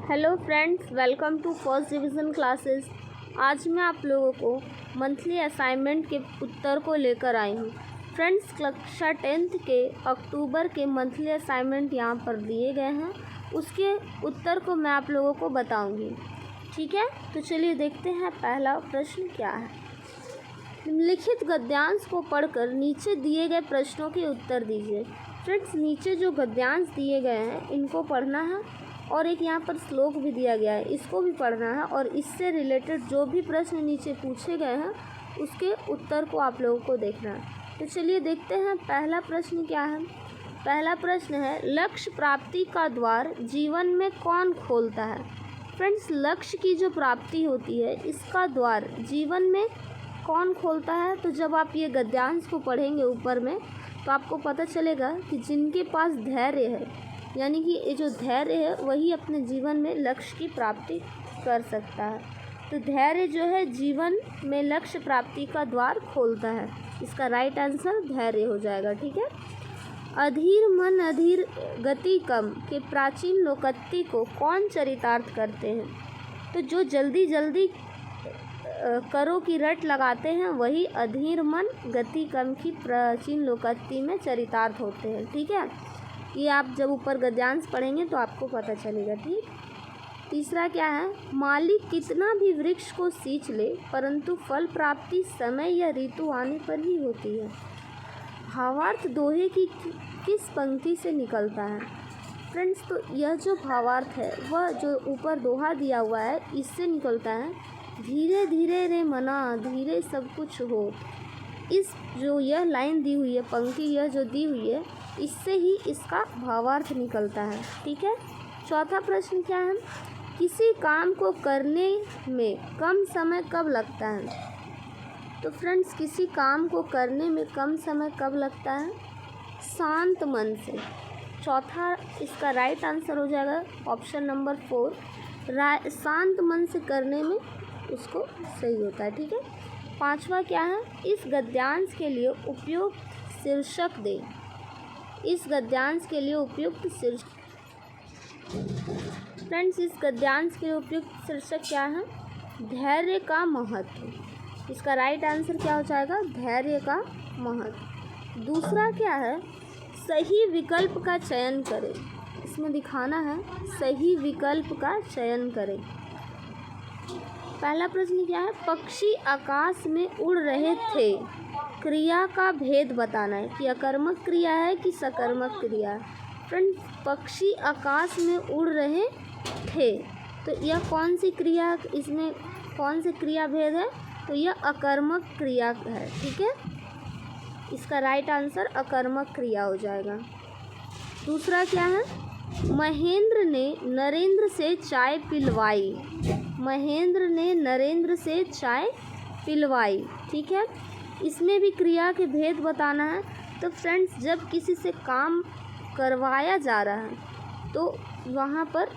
Hello friends, welcome to first division classes. आज मैं आप लोगों को मंथली असाइनमेंट के उत्तर को लेकर आई हूँ। फ्रेंड्स, कक्षा 10th के अक्टूबर के मंथली असाइनमेंट यहाँ पर दिए गए हैं, उसके उत्तर को मैं आप लोगों को बताऊँगी। ठीक है, तो चलिए देखते हैं पहला प्रश्न क्या है। निम्नलिखित गद्यांश को पढ़कर नीचे दिए गए प्रश्नों के उत्तर दीजिए। फ्रेंड्स, नीचे जो गद्यांश दिए गए हैं इनको पढ़ना है और एक यहाँ पर श्लोक भी दिया गया है, इसको भी पढ़ना है और इससे रिलेटेड जो भी प्रश्न नीचे पूछे गए हैं उसके उत्तर को आप लोगों को देखना है। तो चलिए देखते हैं पहला प्रश्न क्या है। पहला प्रश्न है, लक्ष्य प्राप्ति का द्वार जीवन में कौन खोलता है। फ्रेंड्स, लक्ष्य की जो प्राप्ति होती है इसका द्वार जीवन में कौन खोलता है। तो जब आप ये गद्यांश को पढ़ेंगे ऊपर में तो आपको पता चलेगा कि जिनके पास धैर्य है, यानी कि ये जो धैर्य है वही अपने जीवन में लक्ष्य की प्राप्ति कर सकता है। तो धैर्य जो है जीवन में लक्ष्य प्राप्ति का द्वार खोलता है। इसका राइट आंसर धैर्य हो जाएगा। ठीक है। अधीर मन अधीर गति कम के प्राचीन लोकोक्ति को कौन चरितार्थ करते हैं। तो जो जल्दी जल्दी करो की रट लगाते हैं वही अधीर मन गति कम की प्राचीन लोकोक्ति में चरितार्थ होते हैं। ठीक है, ये आप जब ऊपर गद्यांश पढ़ेंगे तो आपको पता चलेगा। ठीक। तीसरा क्या है, मालिक कितना भी वृक्ष को सींच ले परंतु फल प्राप्ति समय या ऋतु आने पर ही होती है। भावार्थ दोहे की किस पंक्ति से निकलता है। फ्रेंड्स, तो यह जो भावार्थ है वह जो ऊपर दोहा दिया हुआ है इससे निकलता है। धीरे धीरे रे मना धीरे सब कुछ हो। इस जो यह लाइन दी हुई है, पंक्ति यह जो दी हुई है, इससे ही इसका भावार्थ निकलता है। ठीक है। चौथा प्रश्न क्या है, किसी काम को करने में कम समय कब लगता है। तो फ्रेंड्स, किसी काम को करने में कम समय कब लगता है, शांत मन से। चौथा इसका राइट आंसर हो जाएगा ऑप्शन नंबर 4, शांत मन से करने में उसको सही होता है। ठीक है। पांचवा क्या है, इस गद्यांश के लिए उपयुक्त शीर्षक दें। इस गद्यांश के लिए उपयुक्त शीर्षक। फ्रेंड्स, इस गद्यांश के लिए उपयुक्त शीर्षक क्या है, धैर्य का महत्व। इसका राइट आंसर क्या हो जाएगा, धैर्य का महत्व। दूसरा क्या है, सही विकल्प का चयन करें। इसमें दिखाना है सही विकल्प का चयन करें। पहला प्रश्न क्या है, पक्षी आकाश में उड़ रहे थे, क्रिया का भेद बताना है कि अकर्मक क्रिया है कि सकर्मक क्रिया है। फ्रेंड्स, पक्षी आकाश में उड़ रहे थे, तो यह कौन सी क्रिया, इसमें कौन से क्रिया भेद है, तो यह अकर्मक क्रिया है। ठीक है, इसका राइट आंसर अकर्मक क्रिया हो जाएगा। दूसरा क्या है, महेंद्र ने नरेंद्र से चाय पिलवाई। महेंद्र ने नरेंद्र से चाय पिलवाई। ठीक है, इसमें भी क्रिया के भेद बताना है। तो फ्रेंड्स, जब किसी से काम करवाया जा रहा है तो वहाँ पर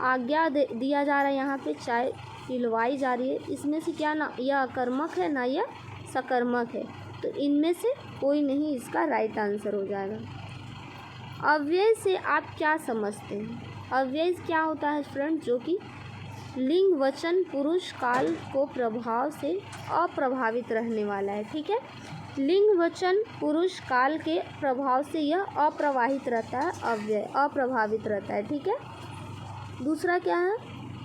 आज्ञा दिया जा रहा है, यहाँ पे चाय पिलवाई जा रही है, इसमें से क्या ना यह अकर्मक है ना यह सकर्मक है। तो इनमें से कोई नहीं, इसका राइट आंसर हो जाएगा। अव्यय से आप क्या समझते हैं। अव्यय क्या होता है फ्रेंड्स, जो कि लिंग वचन पुरुष काल को प्रभाव से अप्रभावित रहने वाला है। ठीक है, लिंग वचन पुरुष काल के प्रभाव से यह अप्रवाहित रहता है, अव्यय अप्रभावित रहता है। ठीक है। दूसरा क्या है,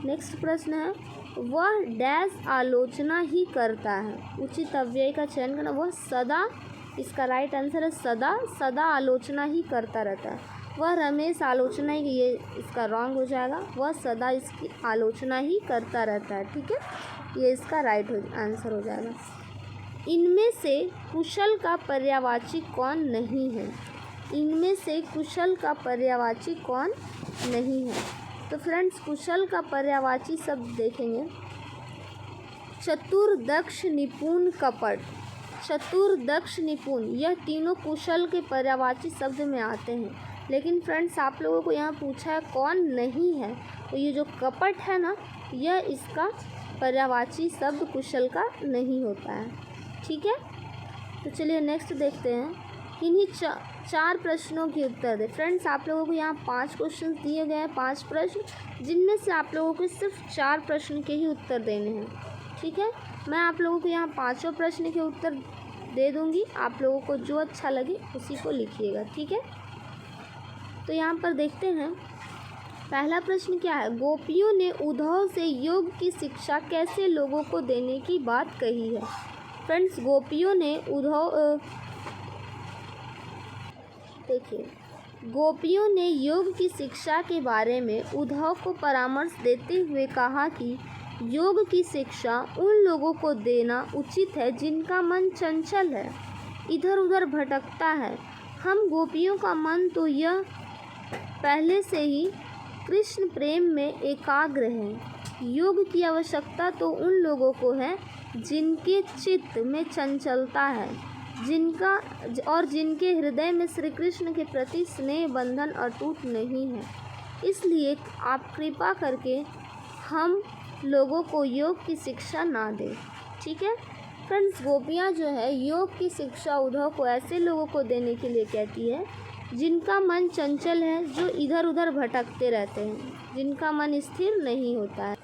नेक्स्ट प्रश्न है, वह डैश आलोचना ही करता है। उचित अव्यय का चयन करना, वह सदा, इसका राइट आंसर है सदा, सदा आलोचना ही करता रहता है। वह रमेश आलोचना ही, ये इसका रॉन्ग हो जाएगा, वह सदा इसकी आलोचना ही करता रहता है। ठीक है, ये इसका राइट आंसर हो जाएगा। इनमें से कुशल का पर्यायवाची कौन नहीं है। इनमें से कुशल का पर्यायवाची कौन नहीं है। तो फ्रेंड्स, कुशल का पर्यायवाची शब्द देखेंगे, चतुर दक्ष निपुण कपट। चतुर दक्ष निपुण, यह तीनों कुशल के पर्यायवाची शब्द में आते हैं। लेकिन फ्रेंड्स, आप लोगों को यहाँ पूछा है कौन नहीं है, तो ये जो कपट है ना, यह इसका पर्यायवाची शब्द कुशल का नहीं होता है। ठीक है, तो चलिए नेक्स्ट देखते हैं। किन्हीं चार प्रश्नों के उत्तर दें। फ्रेंड्स, आप लोगों को यहाँ 5 क्वेश्चन दिए गए हैं, 5 प्रश्न, जिनमें से आप लोगों को सिर्फ 4 प्रश्न के ही उत्तर देने हैं। ठीक है, मैं आप लोगों को यहाँ 5 प्रश्न के उत्तर दे दूँगी। आप लोगों को जो अच्छा लगे उसी को लिखिएगा। ठीक है, तो यहाँ पर देखते हैं पहला प्रश्न क्या है। गोपियों ने उद्धव से योग की शिक्षा कैसे लोगों को देने की बात कही है। फ्रेंड्स, गोपियों ने गोपियों ने योग की शिक्षा के बारे में उद्धव को परामर्श देते हुए कहा कि योग की शिक्षा उन लोगों को देना उचित है जिनका मन चंचल है, इधर उधर भटकता है। हम गोपियों का मन तो यह पहले से ही कृष्ण प्रेम में एकाग्र है। योग की आवश्यकता तो उन लोगों को है जिनके चित्त में चंचलता है, जिनके हृदय में श्री कृष्ण के प्रति स्नेह बंधन अटूट नहीं है। इसलिए आप कृपा करके हम लोगों को योग की शिक्षा ना दें। ठीक है फ्रेंड्स, गोपियाँ जो है योग की शिक्षा उद्धव को ऐसे लोगों को देने के लिए कहती है जिनका मन चंचल है, जो इधर उधर भटकते रहते हैं, जिनका मन स्थिर नहीं होता है।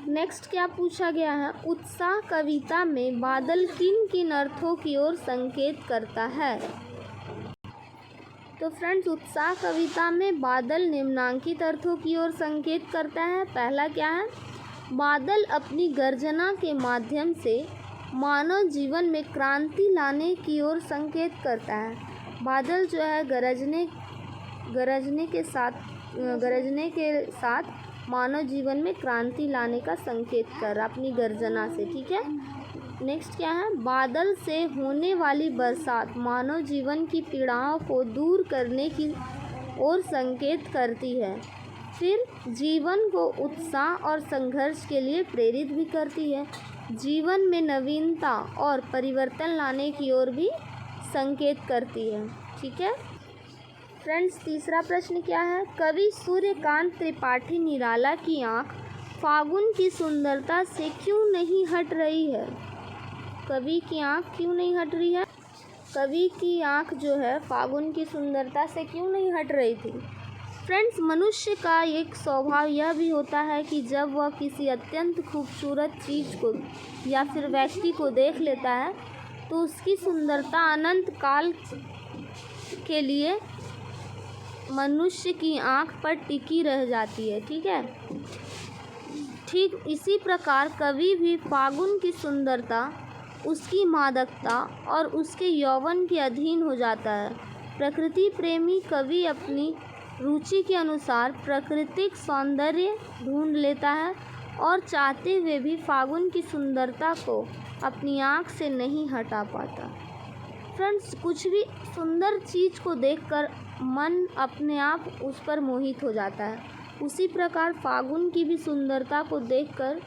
नेक्स्ट क्या पूछा गया है। उत्साह कविता में बादल किन किन अर्थों की ओर संकेत करता है। तो फ्रेंड्स, उत्साह कविता में बादल निम्नांकित अर्थों की ओर संकेत करता है। पहला क्या है, बादल अपनी गर्जना के माध्यम से मानव जीवन में क्रांति लाने की ओर संकेत करता है। बादल जो है गरजने के साथ मानव जीवन में क्रांति लाने का संकेत कर रहा अपनी गर्जना से। ठीक है, नेक्स्ट क्या है, बादल से होने वाली बरसात मानव जीवन की पीड़ाओं को दूर करने की ओर संकेत करती है। फिर जीवन को उत्साह और संघर्ष के लिए प्रेरित भी करती है। जीवन में नवीनता और परिवर्तन लाने की ओर भी संकेत करती है। ठीक है फ्रेंड्स, तीसरा प्रश्न क्या है। कवि सूर्यकांत त्रिपाठी निराला की आँख फागुन की सुंदरता से क्यों नहीं हट रही है। कवि की आँख क्यों नहीं हट रही है। कवि की आँख जो है फागुन की सुंदरता से क्यों नहीं हट रही थी। फ्रेंड्स, मनुष्य का एक स्वभाव यह भी होता है कि जब वह किसी अत्यंत खूबसूरत चीज़ को या फिर व्यक्ति को देख लेता है तो उसकी सुंदरता अनंत काल के लिए मनुष्य की आँख पर टिकी रह जाती है। ठीक है, ठीक इसी प्रकार कवि भी फागुन की सुंदरता, उसकी मादकता और उसके यौवन के अधीन हो जाता है। प्रकृति प्रेमी कवि अपनी रुचि के अनुसार प्राकृतिक सौंदर्य ढूंढ लेता है और चाहते हुए भी फागुन की सुंदरता को अपनी आँख से नहीं हटा पाता। फ्रेंड्स, कुछ भी सुंदर चीज़ को देखकर मन अपने आप उस पर मोहित हो जाता है। उसी प्रकार फागुन की भी सुंदरता को देखकर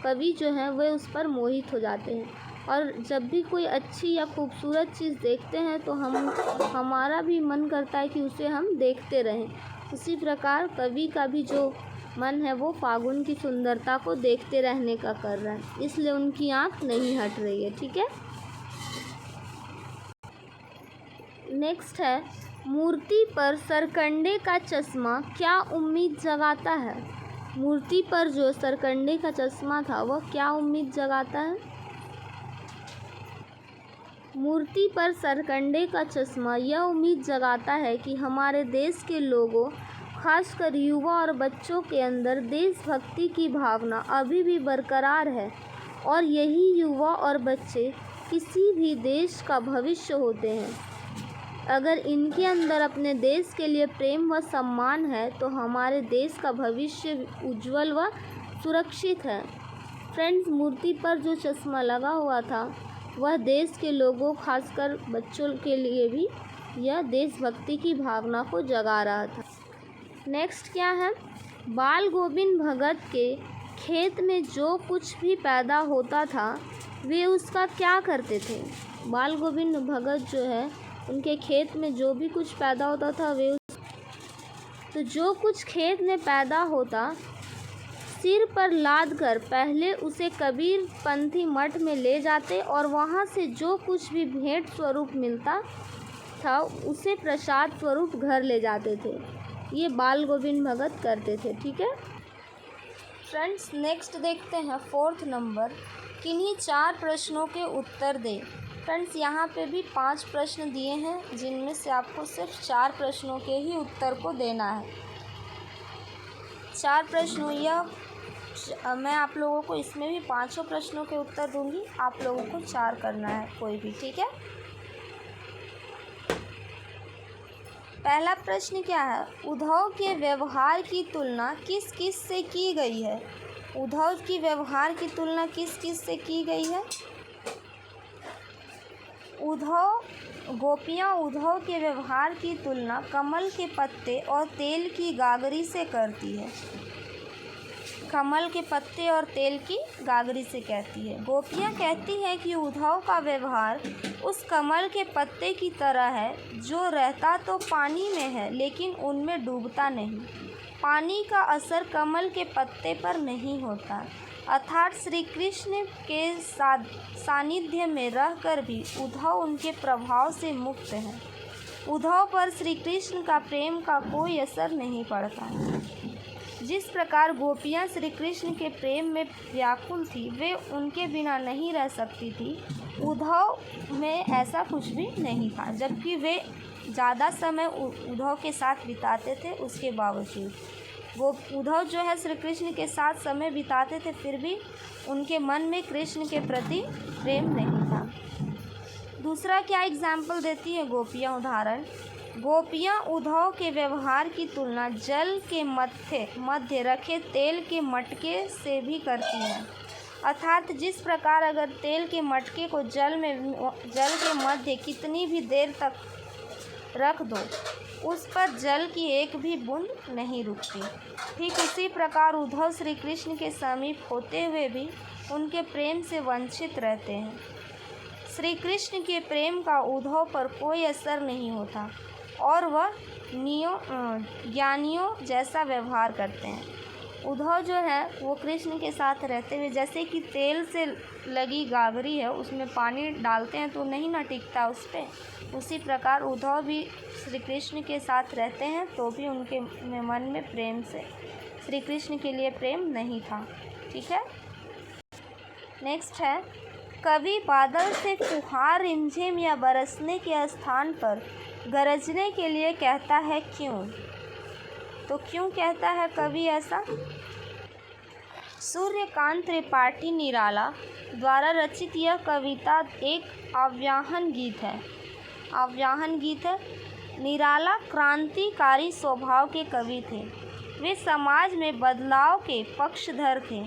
कवि जो है वे उस पर मोहित हो जाते हैं। और जब भी कोई अच्छी या खूबसूरत चीज़ देखते हैं तो हमारा भी मन करता है कि उसे हम देखते रहें। उसी प्रकार कवि का भी जो मन है वो फागुन की सुंदरता को देखते रहने का कर रहा है, इसलिए उनकी आँख नहीं हट रही है। ठीक है, नेक्स्ट है, मूर्ति पर सरकंडे का चश्मा क्या उम्मीद जगाता है। मूर्ति पर जो सरकंडे का चश्मा था वह क्या उम्मीद जगाता है। मूर्ति पर सरकंडे का चश्मा यह उम्मीद जगाता है कि हमारे देश के लोगों, खासकर युवा और बच्चों के अंदर देशभक्ति की भावना अभी भी बरकरार है और यही युवा और बच्चे किसी भी देश का भविष्य होते हैं। अगर इनके अंदर अपने देश के लिए प्रेम व सम्मान है तो हमारे देश का भविष्य उज्जवल व सुरक्षित है। फ्रेंड्स, मूर्ति पर जो चश्मा लगा हुआ था वह देश के लोगों, खासकर बच्चों के लिए भी यह देशभक्ति की भावना को जगा रहा था। नेक्स्ट क्या है, बाल गोविंद भगत के खेत में जो कुछ भी पैदा होता था वे उसका क्या करते थे। बाल गोविंद भगत जो है उनके खेत में जो भी कुछ पैदा होता था वे तो जो कुछ खेत में पैदा होता सिर पर लाद कर पहले उसे कबीर पंथी मठ में ले जाते और वहाँ से जो कुछ भी भेंट स्वरूप मिलता था उसे प्रसाद स्वरूप घर ले जाते थे। ये बाल गोविंद भगत करते थे। ठीक है फ्रेंड्स, नेक्स्ट देखते हैं 4th नंबर, किन्हीं 4 प्रश्नों के उत्तर दें। फ्रेंड्स, यहाँ पे भी 5 प्रश्न दिए हैं जिनमें से आपको सिर्फ 4 प्रश्नों के ही उत्तर को देना है। 4 प्रश्नों मैं आप लोगों को इसमें भी 5 प्रश्नों के उत्तर दूंगी, आप लोगों को 4 करना है कोई भी। ठीक है, पहला प्रश्न क्या है? उद्धव के व्यवहार की तुलना किस किस से की गई है? उद्धव की व्यवहार की तुलना किस किस से की गई है? गोपियाँ उद्धव के व्यवहार की तुलना कमल के पत्ते और तेल की गागरी से करती है। कमल के पत्ते और तेल की गागरी से कहती है। गोपियाँ कहती हैं कि उद्धव का व्यवहार उस कमल के पत्ते की तरह है जो रहता तो पानी में है लेकिन उनमें डूबता नहीं। पानी का असर कमल के पत्ते पर नहीं होता, अर्थात श्री कृष्ण के सानिध्य में रहकर भी उद्धव उनके प्रभाव से मुक्त है। उद्धव पर श्री कृष्ण का प्रेम का कोई असर नहीं पड़ता। जिस प्रकार गोपियाँ श्री कृष्ण के प्रेम में व्याकुल थी, वे उनके बिना नहीं रह सकती थी, उद्धव में ऐसा कुछ भी नहीं था, जबकि वे ज़्यादा समय उद्धव के साथ बिताते थे। उसके बावजूद वो उद्धव जो है श्री कृष्ण के साथ समय बिताते थे, फिर भी उनके मन में कृष्ण के प्रति प्रेम नहीं था। दूसरा क्या एग्जाम्पल देती है गोपियाँ? उदाहरण, गोपियाँ उद्धव के व्यवहार की तुलना जल के मध्य रखे तेल के मटके से भी करती हैं, अर्थात जिस प्रकार अगर तेल के मटके को जल के मध्य कितनी भी देर तक रख दो, उस पर जल की एक भी बूंद नहीं रुकती, ठीक उसी प्रकार उद्धव श्री कृष्ण के समीप होते हुए भी उनके प्रेम से वंचित रहते हैं। श्री कृष्ण के प्रेम का उद्धव पर कोई असर नहीं होता और वह ज्ञानियों जैसा व्यवहार करते हैं। उद्धव जो है वो कृष्ण के साथ रहते हुए, जैसे कि तेल से लगी गागरी है, उसमें पानी डालते हैं तो नहीं ना टिकता उस पर, उसी प्रकार उद्धव भी श्री कृष्ण के साथ रहते हैं तो भी उनके मन में प्रेम से श्री कृष्ण के लिए प्रेम नहीं था। ठीक है, नेक्स्ट है, कवि बादल से फुहार रिमझिम या बरसने के स्थान पर गरजने के लिए कहता है, क्यों? तो क्यों कहता है कवि ऐसा? सूर्यकांत त्रिपाठी निराला द्वारा रचित यह कविता एक आह्वान गीत है। निराला क्रांतिकारी स्वभाव के कवि थे। वे समाज में बदलाव के पक्षधर थे।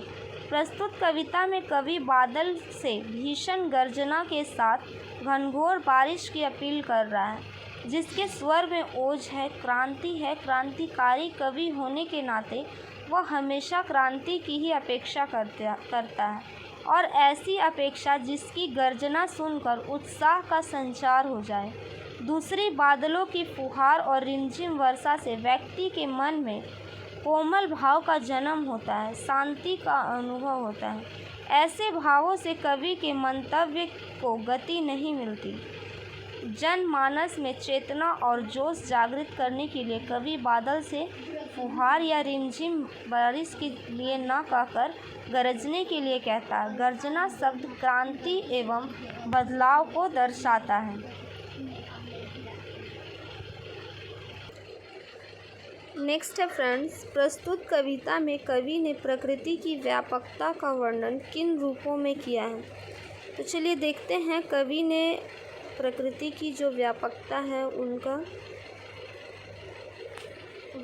प्रस्तुत कविता में कवि बादल से भीषण गर्जना के साथ घनघोर बारिश की अपील कर रहा है, जिसके स्वर में ओज है, क्रांति है। क्रांतिकारी कवि होने के नाते वह हमेशा क्रांति की ही अपेक्षा करता है और ऐसी अपेक्षा जिसकी गर्जना सुनकर उत्साह का संचार हो जाए। दूसरी, बादलों की फुहार और रिमझिम वर्षा से व्यक्ति के मन में कोमल भाव का जन्म होता है, शांति का अनुभव होता है। ऐसे भावों से कवि के मंतव्य को गति नहीं मिलती। जनमानस में चेतना और जोश जागृत करने के लिए कवि बादल से फुहार या रिमझिम बारिश के लिए न कहकर गरजने के लिए कहता है। गर्जना शब्द क्रांति एवं बदलाव को दर्शाता है। नेक्स्ट है फ्रेंड्स, प्रस्तुत कविता में कवि ने प्रकृति की व्यापकता का वर्णन किन रूपों में किया है? तो चलिए देखते हैं कवि ने प्रकृति की जो व्यापकता है उनका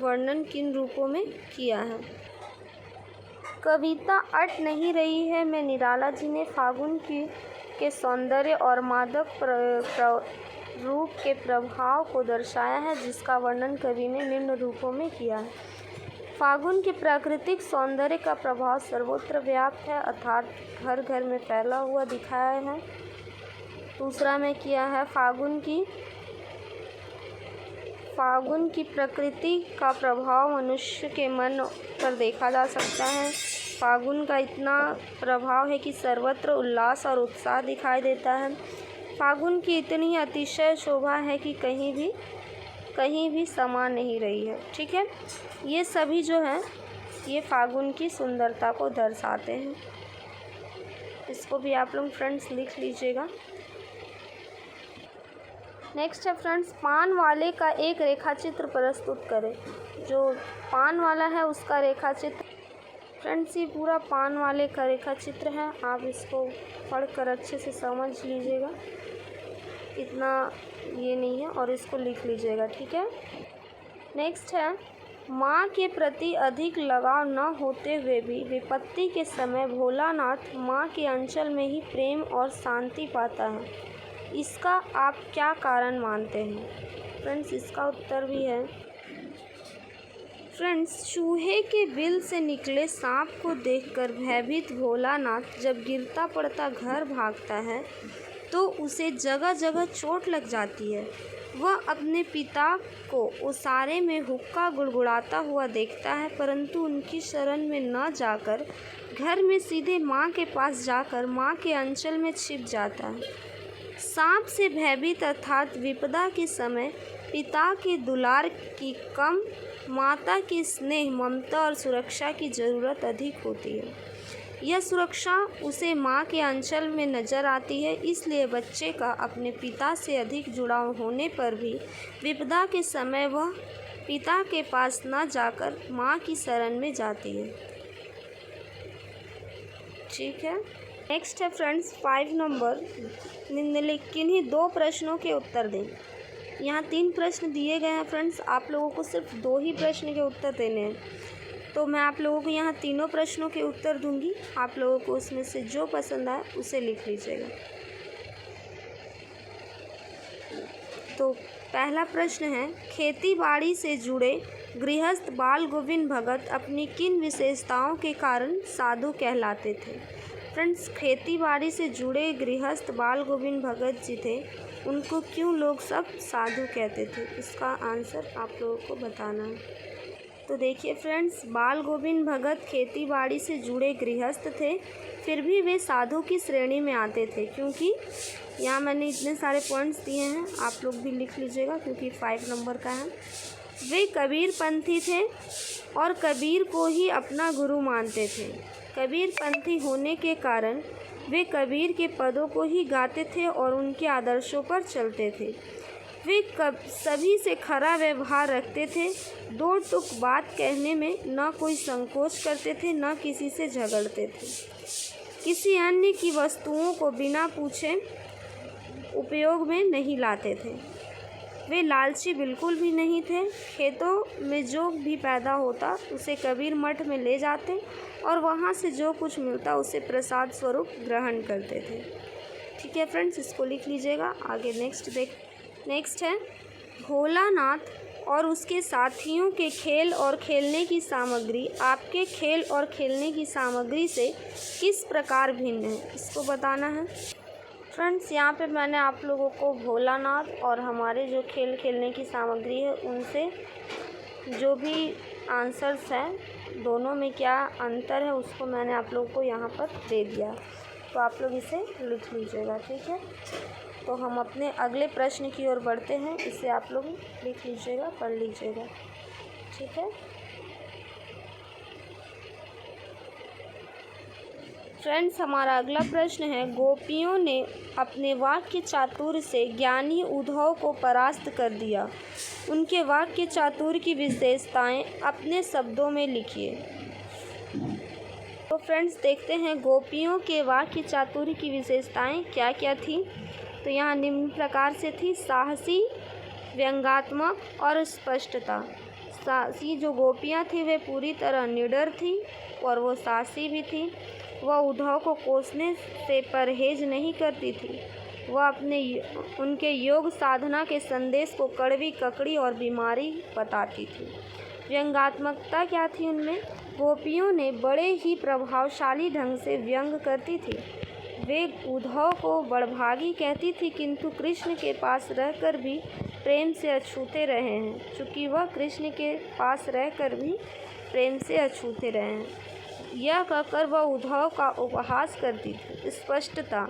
वर्णन किन रूपों में किया है। कविता अट नहीं रही है में निराला जी ने फागुन के सौंदर्य और मादक रूप के प्रभाव को दर्शाया है, जिसका वर्णन कवि ने निम्न रूपों में किया है। फागुन के प्राकृतिक सौंदर्य का प्रभाव सर्वत्र व्याप्त है, अर्थात घर घर में फैला हुआ दिखाया है। दूसरा में किया है फागुन की प्रकृति का प्रभाव मनुष्य के मन पर देखा जा सकता है। फागुन का इतना प्रभाव है कि सर्वत्र उल्लास और उत्साह दिखाई देता है। फागुन की इतनी अतिशय शोभा है कि कहीं भी समा नहीं रही है। ठीक है, ये सभी जो है ये फागुन की सुंदरता को दर्शाते हैं। इसको भी आप लोग फ्रेंड्स लिख लीजिएगा। नेक्स्ट है फ्रेंड्स, पान वाले का एक रेखाचित्र प्रस्तुत करें। जो पान वाला है उसका रेखाचित्र, फ्रेंड्स ये पूरा पान वाले का रेखाचित्र है। आप इसको पढ़कर अच्छे से समझ लीजिएगा, इतना ये नहीं है, और इसको लिख लीजिएगा। ठीक है। नेक्स्ट है, माँ के प्रति अधिक लगाव न होते हुए भी विपत्ति के समय भोलानाथ माँ के अंचल में ही प्रेम और शांति पाता है। इसका आप क्या कारण मानते हैं? फ्रेंड्स इसका उत्तर भी है। फ्रेंड्स, चूहे के बिल से निकले सांप को देखकर भयभीत भोलानाथ जब गिरता पड़ता घर भागता है तो उसे जगह जगह चोट लग जाती है। वह अपने पिता को ओसारे में हुक्का गुड़गुड़ाता हुआ देखता है, परंतु उनकी शरण में न जाकर घर में सीधे माँ के पास जाकर माँ के अंचल में छिप जाता है। सांप से भयभीत अर्थात विपदा के समय पिता के दुलार की कम माता की स्नेह, ममता और सुरक्षा की ज़रूरत अधिक होती है। यह सुरक्षा उसे माँ के अंचल में नज़र आती है, इसलिए बच्चे का अपने पिता से अधिक जुड़ाव होने पर भी विपदा के समय वह पिता के पास न जाकर माँ की शरण में जाती है। ठीक है। नेक्स्ट है फ्रेंड्स 5 नंबर, निम्नलिखित किन्हीं 2 प्रश्नों के उत्तर दें। यहाँ 3 प्रश्न दिए गए हैं फ्रेंड्स, आप लोगों को सिर्फ 2 ही प्रश्न के उत्तर देने हैं, तो मैं आप लोगों को यहाँ तीनों प्रश्नों के उत्तर दूंगी। आप लोगों को उसमें से जो पसंद आए उसे लिख लीजिएगा। तो पहला प्रश्न है, खेती बाड़ी से जुड़े गृहस्थ बाल गोविंद भगत अपनी किन विशेषताओं के कारण साधु कहलाते थे? फ्रेंड्स, खेती बाड़ी से जुड़े गृहस्थ बाल गोविंद भगत जी थे, उनको क्यों लोग सब साधु कहते थे? इसका आंसर आप लोगों को बताना है। तो देखिए फ्रेंड्स, बाल गोविंद भगत खेती बाड़ी से जुड़े गृहस्थ थे, फिर भी वे साधु की श्रेणी में आते थे, क्योंकि यहाँ मैंने इतने सारे पॉइंट्स दिए हैं, आप लोग भी लिख लीजिएगा क्योंकि 5 नंबर का है। वे कबीर पंथी थे और कबीर को ही अपना गुरु मानते थे। कबीर पंथी होने के कारण वे कबीर के पदों को ही गाते थे और उनके आदर्शों पर चलते थे। वे सभी से खरा व्यवहार रखते थे, 2 टुक बात कहने में न कोई संकोच करते थे, न किसी से झगड़ते थे। किसी अन्य की वस्तुओं को बिना पूछे उपयोग में नहीं लाते थे। वे लालची बिल्कुल भी नहीं थे। खेतों में जो भी पैदा होता उसे कबीर मठ में ले जाते और वहाँ से जो कुछ मिलता उसे प्रसाद स्वरूप ग्रहण करते थे। ठीक है फ्रेंड्स, इसको लिख लीजिएगा। आगे नेक्स्ट है, भोलानाथ और उसके साथियों के खेल और खेलने की सामग्री आपके खेल और खेलने की सामग्री से किस प्रकार भिन्न है? इसको बताना है। फ्रेंड्स, यहाँ पे मैंने आप लोगों को भोलानाथ और हमारे जो खेल खेलने की सामग्री है उनसे जो भी आंसर्स हैं दोनों में क्या अंतर है उसको मैंने आप लोगों को यहाँ पर दे दिया, तो आप लोग इसे लिख लीजिएगा। ठीक है, तो हम अपने अगले प्रश्न की ओर बढ़ते हैं, इसे आप लोग लिख लीजिएगा, पढ़ लीजिएगा। ठीक है फ्रेंड्स, हमारा अगला प्रश्न है, गोपियों ने अपने वाक्य चातुर्य से ज्ञानी उद्धव को परास्त कर दिया। उनके वाक्य चातुर्य की विशेषताएं अपने शब्दों में लिखिए। तो फ्रेंड्स देखते हैं गोपियों के वाक्य चातुर्य की विशेषताएं क्या क्या थी। तो यहाँ निम्न प्रकार से थी, साहसी, व्यंग्यात्मक और स्पष्टता। साहसी जो गोपियाँ थी वे पूरी तरह निडर थी और वो साहसी भी थी। वह उद्धव को कोसने से परहेज नहीं करती थी। वह उनके योग साधना के संदेश को कड़वी, ककड़ी और बीमारी बताती थी। व्यंग्यात्मकता क्या थी उनमें? गोपियों ने बड़े ही प्रभावशाली ढंग से व्यंग करती थी। वे उद्धव को बड़भागी कहती थी, किंतु कृष्ण के पास रहकर भी प्रेम से अछूते रहे हैं, चूँकि वह कृष्ण के पास रहकर भी प्रेम से अछूते रहे हैं। यह कहकर वह उद्धव का उपहास करती थी। स्पष्टता,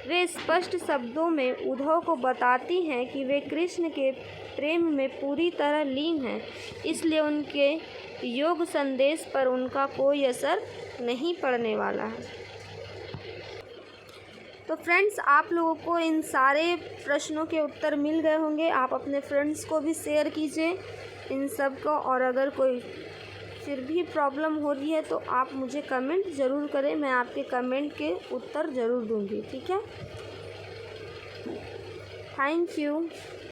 वे स्पष्ट शब्दों में उद्धव को बताती हैं कि वे कृष्ण के प्रेम में पूरी तरह लीन हैं, इसलिए उनके योग संदेश पर उनका कोई असर नहीं पड़ने वाला है। तो फ्रेंड्स, आप लोगों को इन सारे प्रश्नों के उत्तर मिल गए होंगे। आप अपने फ्रेंड्स को भी शेयर कीजिए इन सब को, और अगर कोई फिर भी प्रॉब्लम हो रही है तो आप मुझे कमेंट ज़रूर करें, मैं आपके कमेंट के उत्तर ज़रूर दूंगी। ठीक है, थैंक यू।